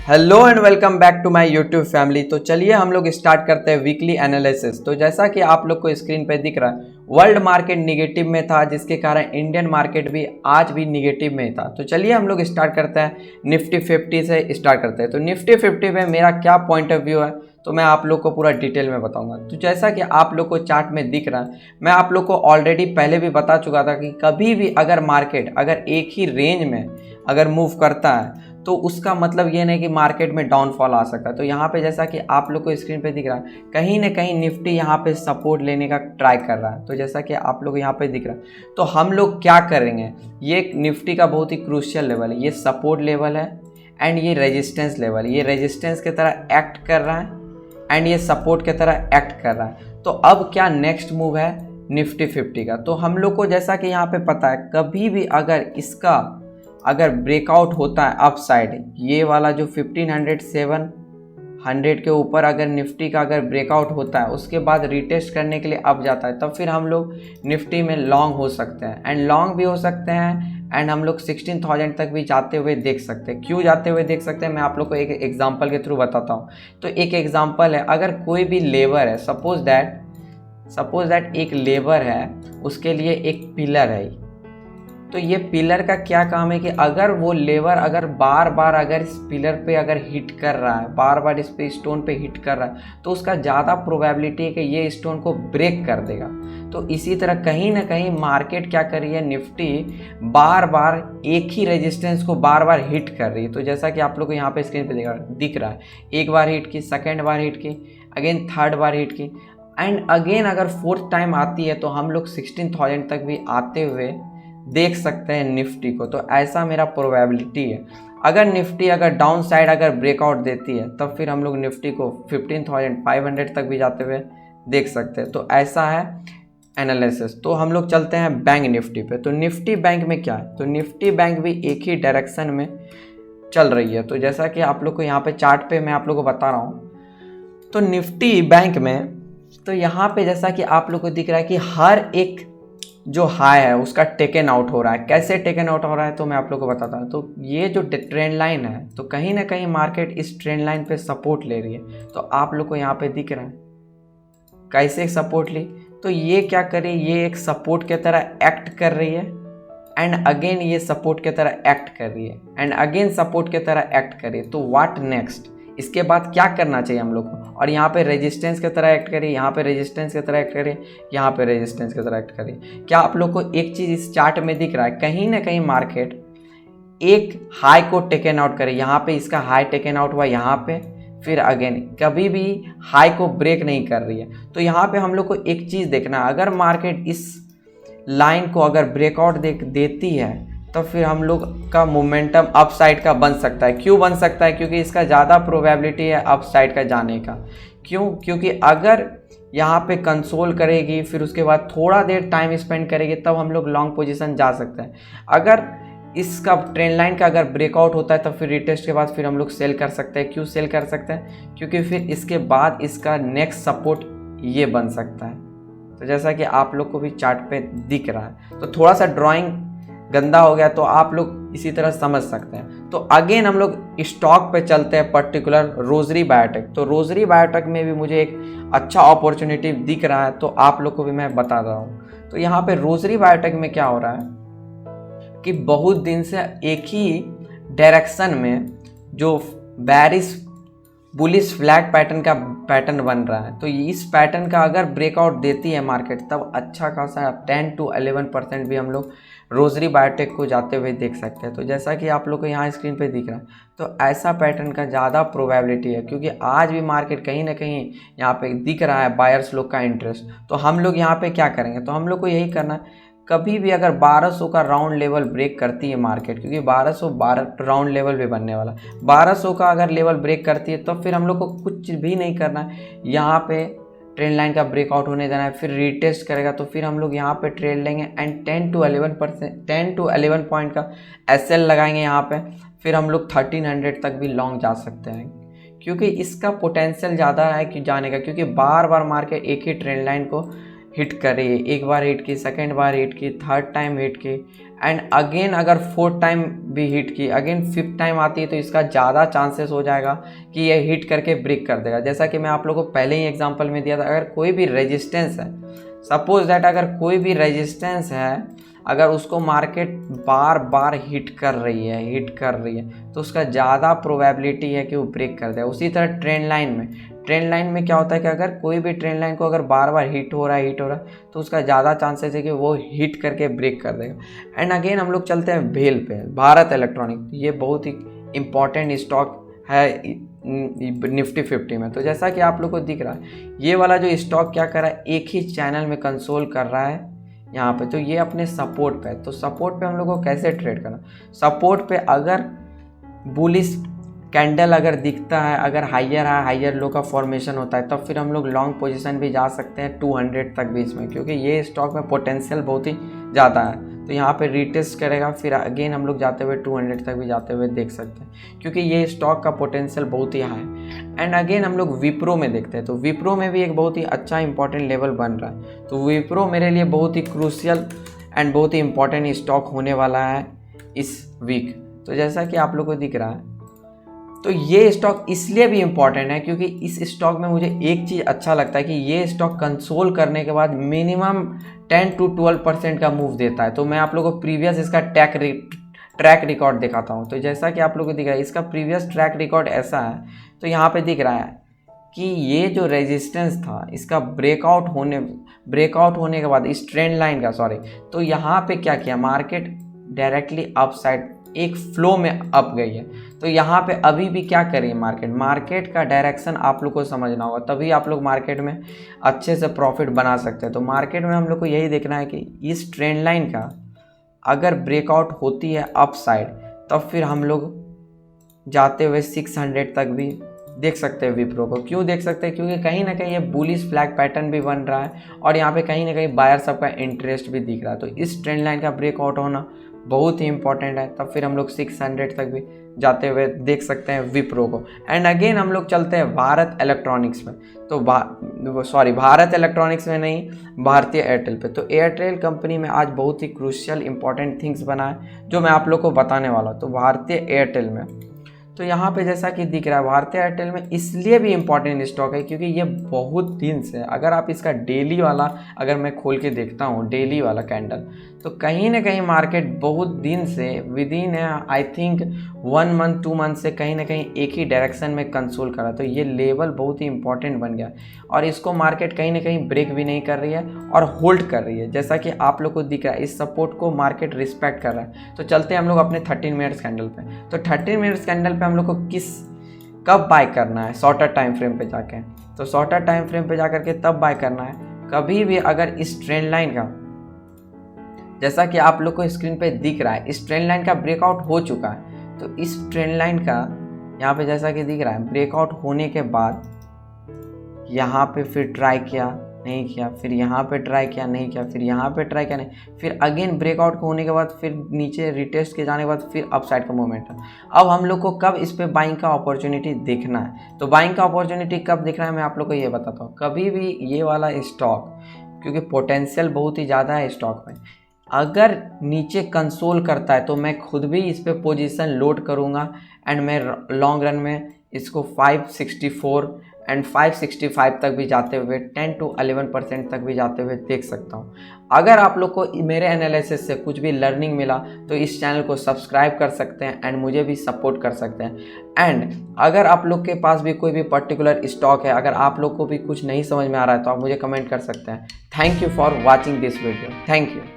Hello and welcome back to my YouTube family. तो चलिए हम लोग स्टार्ट करते हैं वीकली एनालिसिस। तो जैसा कि आप लोग को स्क्रीन पे दिख रहा है, वर्ल्ड मार्केट निगेटिव में था, जिसके कारण इंडियन मार्केट भी आज भी निगेटिव में था। तो चलिए हम लोग स्टार्ट करते हैं, निफ्टी 50 से स्टार्ट करते हैं। तो निफ्टी 50 में मेरा क्या पॉइंट ऑफ व्यू है तो मैं आप लोग को पूरा डिटेल में बताऊंगा। तो जैसा कि आप लोग को चार्ट में दिख रहा है, मैं आप लोग को ऑलरेडी पहले भी बता चुका था कि कभी भी अगर मार्केट अगर एक ही रेंज में अगर मूव करता है तो उसका मतलब ये नहीं कि मार्केट में डाउनफॉल आ सकता है। तो यहाँ पे जैसा कि आप लोग को स्क्रीन पे दिख रहा है, कहीं ना कहीं निफ्टी यहाँ पे सपोर्ट लेने का ट्राई कर रहा है। तो जैसा कि आप लोग यहाँ पे दिख रहा है, तो हम लोग क्या करेंगे, ये निफ्टी का बहुत ही क्रूशियल लेवल है, ये सपोर्ट लेवल है एंड ये रेजिस्टेंस लेवल है। ये रेजिस्टेंस की तरह एक्ट कर रहा है एंड ये सपोर्ट की तरह एक्ट कर रहा है। तो अब क्या नेक्स्ट मूव है निफ्टी 50 का, तो हम लोग को जैसा कि यहाँ पे पता है, कभी भी अगर इसका अगर ब्रेकआउट होता है अप साइड, ये वाला जो 1500 700 के ऊपर अगर निफ्टी का अगर ब्रेकआउट होता है, उसके बाद रिटेस्ट करने के लिए अप जाता है, तब फिर हम लोग निफ्टी में लॉन्ग हो सकते हैं एंड लॉन्ग भी हो सकते हैं एंड हम लोग 16,000 तक भी जाते हुए देख सकते हैं। क्यों जाते हुए देख सकते हैं, मैं आप लोग को एक एग्जांपल के थ्रू बताता हूँ। तो एक एग्जांपल है, अगर कोई भी लेबर है, सपोज दैट एक लेबर है, उसके लिए एक पिलर है। तो ये पिलर का क्या काम है कि अगर वो लेबर अगर बार बार अगर इस पिलर पे अगर हिट कर रहा है, बार बार इस पे स्टोन पे हिट कर रहा है, तो उसका ज़्यादा प्रोबेबिलिटी है कि ये स्टोन को ब्रेक कर देगा। तो इसी तरह कहीं ना कहीं मार्केट क्या कर रही है, निफ्टी बार बार एक ही रेजिस्टेंस को बार बार हिट कर रही है। तो जैसा कि आप लोग को यहाँ पे स्क्रीन पे दिख रहा है, एक बार हिट की, सेकेंड बार हिट की, अगेन थर्ड बार हिट की एंड अगेन अगर फोर्थ टाइम आती है तो हम लोग 16,000 तक भी आते हुए देख सकते हैं निफ्टी को। तो ऐसा मेरा प्रोबेबिलिटी है। अगर निफ्टी अगर डाउन साइड अगर ब्रेकआउट देती है, तब फिर हम लोग निफ्टी को 15,500 तक भी जाते हुए देख सकते हैं। तो ऐसा है एनालिसिस। तो हम लोग चलते हैं बैंक निफ्टी पे। तो निफ्टी बैंक में क्या है, तो निफ्टी बैंक भी एक ही डायरेक्शन में चल रही है। तो जैसा कि आप लोग को यहाँ पे चार्ट पे मैं आप लोग को बता रहा हूँ, तो निफ्टी बैंक में तो यहाँ पे जैसा कि आप लोग को दिख रहा है कि हर एक जो हाई है उसका टेकन आउट हो रहा है। कैसे टेकन आउट हो रहा है तो मैं आप लोग को बताता हूँ। तो ये जो ट्रेंड लाइन है, तो कहीं ना कहीं मार्केट इस ट्रेंड लाइन पे सपोर्ट ले रही है। तो आप लोग को यहाँ पे दिख रहा है कैसे सपोर्ट ली, तो ये क्या करे, ये एक सपोर्ट की तरह एक्ट कर रही है एंड अगेन ये सपोर्ट की तरह एक्ट कर रही है एंड अगेन सपोर्ट की तरह एक्ट कर रही है। तो व्हाट नेक्स्ट, इसके बाद क्या करना चाहिए हम लोग को, और यहाँ पे रेजिस्टेंस की तरह एक्ट करिए, यहाँ पे रेजिस्टेंस की तरह एक्ट करिए, यहाँ पे रेजिस्टेंस की तरह एक्ट करिए। क्या आप लोग को एक चीज़ इस चार्ट में दिख रहा है, कहीं ना कहीं मार्केट एक हाई को टेकन आउट करे, यहाँ पे इसका हाई टेकन आउट हुआ, यहाँ पे फिर अगेन कभी भी हाई को ब्रेक नहीं कर रही है। तो यहाँ पे हम लोग को एक चीज़ देखना है, अगर मार्केट इस लाइन को अगर ब्रेकआउट देती है, तो फिर हम लोग का मोमेंटम अप साइड का बन सकता है। क्यों बन सकता है, क्योंकि इसका ज़्यादा प्रोबेबिलिटी है अप साइड का जाने का। क्यों, क्योंकि अगर यहाँ पे कंसोल करेगी, फिर उसके बाद थोड़ा देर टाइम स्पेंड करेगी, तब हम लोग लॉन्ग पोजीशन जा सकते हैं। अगर इसका ट्रेंड लाइन का अगर ब्रेकआउट होता है, तब फिर रिटेस्ट के बाद फिर हम लोग सेल कर सकते हैं। क्यों सेल कर सकते हैं, क्योंकि फिर इसके बाद इसका नेक्स्ट सपोर्ट ये बन सकता है। तो जैसा कि आप लोग को भी चार्ट पे दिख रहा है, तो थोड़ा सा ड्राइंग गंदा हो गया तो आप लोग इसी तरह समझ सकते हैं। तो अगेन हम लोग स्टॉक पे चलते हैं, पर्टिकुलर रोजरी बायोटेक। तो रोजरी बायोटेक में भी मुझे एक अच्छा अपॉर्चुनिटी दिख रहा है, तो आप लोग को भी मैं बता रहा हूँ। तो यहाँ पे रोजरी बायोटेक में क्या हो रहा है कि बहुत दिन से एक ही डायरेक्शन में जो बेरिश बुलिश फ्लैग पैटर्न बन रहा है, तो इस पैटर्न का अगर ब्रेकआउट देती है मार्केट, तब अच्छा खासा 10 to 11% भी हम लोग रोजरी बायोटेक को जाते हुए देख सकते हैं। तो जैसा कि आप लोग को यहाँ स्क्रीन पे दिख रहा है, तो ऐसा पैटर्न का ज़्यादा प्रोबेबिलिटी है, क्योंकि आज भी मार्केट कहीं ना कहीं यहाँ पे दिख रहा है बायर्स लोग का इंटरेस्ट। तो हम लोग यहाँ पे क्या करेंगे, तो हम लोग को यही करना है, कभी भी अगर 1200 का राउंड लेवल ब्रेक करती है मार्केट, क्योंकि 1200 राउंड लेवल भी बनने वाला, 1200 का अगर लेवल ब्रेक करती है, तो फिर हम लोग को कुछ भी नहीं करना है, यहाँ पे ट्रेंड लाइन का ब्रेकआउट होने देना है। फिर रिटेस्ट करेगा तो फिर हम लोग यहाँ पे ट्रेड लेंगे एंड 10 to 11 पॉइंट का एसएल लगाएंगे यहाँ पे। फिर हम लोग 1300 तक भी लॉन्ग जा सकते हैं, क्योंकि इसका पोटेंशियल ज़्यादा है कि जाने का, क्योंकि बार बार मार्केट एक ही ट्रेंड लाइन को हिट कर रही है, एक बार हिट की, सेकेंड बार हिट की, थर्ड टाइम हिट की, एंड अगेन अगर फोर्थ टाइम भी हिट की, अगेन फिफ्थ टाइम आती है तो इसका ज़्यादा चांसेस हो जाएगा कि ये हिट करके ब्रेक कर देगा। जैसा कि मैं आप लोगों को पहले ही एग्जांपल में दिया था, अगर कोई भी रेजिस्टेंस है, सपोज दैट अगर कोई भी रेजिस्टेंस है, अगर उसको मार्केट बार बार हिट कर रही है तो उसका ज़्यादा प्रोबेबिलिटी है कि वो ब्रेक कर दे। उसी तरह ट्रेंड लाइन में क्या होता है कि अगर कोई भी ट्रेंड लाइन को अगर बार बार हिट हो रहा है तो उसका ज़्यादा चांसेस है कि वो हिट करके ब्रेक कर देगा। एंड अगेन हम लोग चलते हैं भेल पे, भारत इलेक्ट्रॉनिक। ये बहुत ही इम्पॉर्टेंट स्टॉक है निफ्टी 50 में। तो जैसा कि आप लोग को दिख रहा है, ये वाला जो स्टॉक क्या कर रहा है, एक ही चैनल में कंसोल कर रहा है यहाँ पे। तो ये अपने सपोर्ट पे है। तो सपोर्ट पे हम लोग को कैसे ट्रेड करना, सपोर्ट पे अगर बुलिश कैंडल अगर दिखता है, अगर हायर लो का फॉर्मेशन होता है, तब फिर हम लोग लॉन्ग पोजीशन भी जा सकते हैं 200 तक बीच में, क्योंकि ये स्टॉक में पोटेंशियल बहुत ही ज़्यादा है। तो यहाँ पे रिटेस्ट करेगा, फिर अगेन हम लोग जाते हुए 200 तक भी जाते हुए देख सकते हैं, क्योंकि ये स्टॉक का पोटेंशियल बहुत ही हाई है। एंड अगेन हम लोग विप्रो में देखते हैं, तो विप्रो में भी एक बहुत ही अच्छा इंपॉर्टेंट लेवल बन रहा है। तो विप्रो मेरे लिए बहुत ही क्रूशियल एंड बहुत ही इंपॉर्टेंट स्टॉक होने वाला है इस वीक। तो जैसा कि आप लोग को दिख रहा है, तो ये स्टॉक इसलिए भी इम्पॉर्टेंट है क्योंकि इस स्टॉक में मुझे एक चीज़ अच्छा लगता है कि ये स्टॉक कंसोल करने के बाद मिनिमम 10 to 12% का मूव देता है। तो मैं आप लोगों को प्रीवियस इसका ट्रैक रिकॉर्ड दिखाता हूँ। तो जैसा कि आप लोगों को दिख रहा है, इसका प्रीवियस ट्रैक रिकॉर्ड ऐसा है। तो यहाँ पे दिख रहा है कि ये जो रेजिस्टेंस था, इसका ब्रेकआउट होने के बाद इस ट्रेंड लाइन का, तो यहाँ पे क्या किया, मार्केट डायरेक्टली अप साइड एक फ्लो में अप गई है। तो यहाँ पे अभी भी क्या करिए, मार्केट का डायरेक्शन आप लोग को समझना होगा, तभी आप लोग मार्केट में अच्छे से प्रॉफिट बना सकते हैं। तो मार्केट में हम लोग को यही देखना है कि इस ट्रेंड लाइन का अगर ब्रेकआउट होती है अप साइड, तब फिर हम लोग जाते हुए 600 तक भी देख सकते हैं विप्रो को। क्यों देख सकते हैं, क्योंकि कहीं ना कहीं ये बुलिश फ्लैग पैटर्न भी बन रहा है और यहाँ पे कहीं ना कहीं बायर सबका इंटरेस्ट भी दिख रहा है। तो इस ट्रेंड लाइन का ब्रेकआउट होना बहुत ही इंपॉर्टेंट है, तब फिर हम लोग 600 तक भी जाते हुए देख सकते हैं विप्रो को। एंड अगेन हम लोग चलते हैं भारत इलेक्ट्रॉनिक्स में। तो भारत इलेक्ट्रॉनिक्स में नहीं, भारतीय एयरटेल पे। तो एयरटेल कंपनी में आज बहुत ही क्रूशियल इंपॉर्टेंट थिंग्स बना है जो मैं आप लोग को बताने वाला हूँ। तो भारतीय एयरटेल में, तो यहाँ पे जैसा कि दिख रहा है, भारतीय एयरटेल में इसलिए भी इम्पॉर्टेंट स्टॉक है क्योंकि ये बहुत दिन से, अगर आप इसका डेली वाला अगर मैं खोल के देखता हूँ, डेली वाला कैंडल, तो कहीं ना कहीं मार्केट बहुत दिन से with in I think 1 month 2 month से कहीं ना कहीं एक ही डायरेक्शन में कंसोल करा। तो ये लेवल बहुत ही इंपॉर्टेंट बन गया और इसको मार्केट कहीं ना कहीं ब्रेक भी नहीं कर रही है और होल्ड कर रही है। जैसा कि आप लोग को दिख रहा है, इस सपोर्ट को मार्केट रिस्पेक्ट कर रहा है। तो चलते हैं हम लोग अपने 13 मिनट्स कैंडल पे। तो 13 मिनट्स कैंडल पे हम लोग को कब बाय करना है, शॉर्टर टाइम फ्रेम पे जाके। तो शॉर्टर टाइम फ्रेम पे जाकर के तब बाय करना है, कभी भी अगर इस ट्रेंड लाइन का, जैसा कि आप लोग को स्क्रीन पे दिख रहा है, इस ट्रेंड लाइन का ब्रेकआउट हो चुका है। तो इस ट्रेंड लाइन का यहाँ पे जैसा कि दिख रहा है, ब्रेकआउट होने के बाद यहाँ पे फिर ट्राई किया, नहीं किया, फिर यहाँ पे ट्राई किया, नहीं किया, फिर यहाँ पे ट्राई किया, नहीं, फिर अगेन ब्रेकआउट होने के बाद फिर नीचे रिटेस्ट के जाने के बाद फिर अपसाइड का मोमेंटम। अब हम लोग को कब इस पे बाइंग का अपॉर्चुनिटी देखना है, तो बाइंग का अपॉर्चुनिटी कब देखना है मैं आप लोग को ये बताता हूँ। कभी भी ये वाला स्टॉक, क्योंकि पोटेंशियल बहुत ही ज़्यादा है स्टॉक में, अगर नीचे कंसोल करता है तो मैं खुद भी इस पे पोजीशन लोड करूँगा एंड मैं लॉन्ग रन में इसको 564 एंड 565 तक भी जाते हुए 10 to 11% तक भी जाते हुए देख सकता हूँ। अगर आप लोग को मेरे एनालिसिस से कुछ भी लर्निंग मिला तो इस चैनल को सब्सक्राइब कर सकते हैं एंड मुझे भी सपोर्ट कर सकते हैं। एंड अगर आप लोग के पास भी कोई भी पर्टिकुलर स्टॉक है, अगर आप लोग को भी कुछ नहीं समझ में आ रहा है तो आप मुझे कमेंट कर सकते हैं। Thank you for watching this video. Thank you.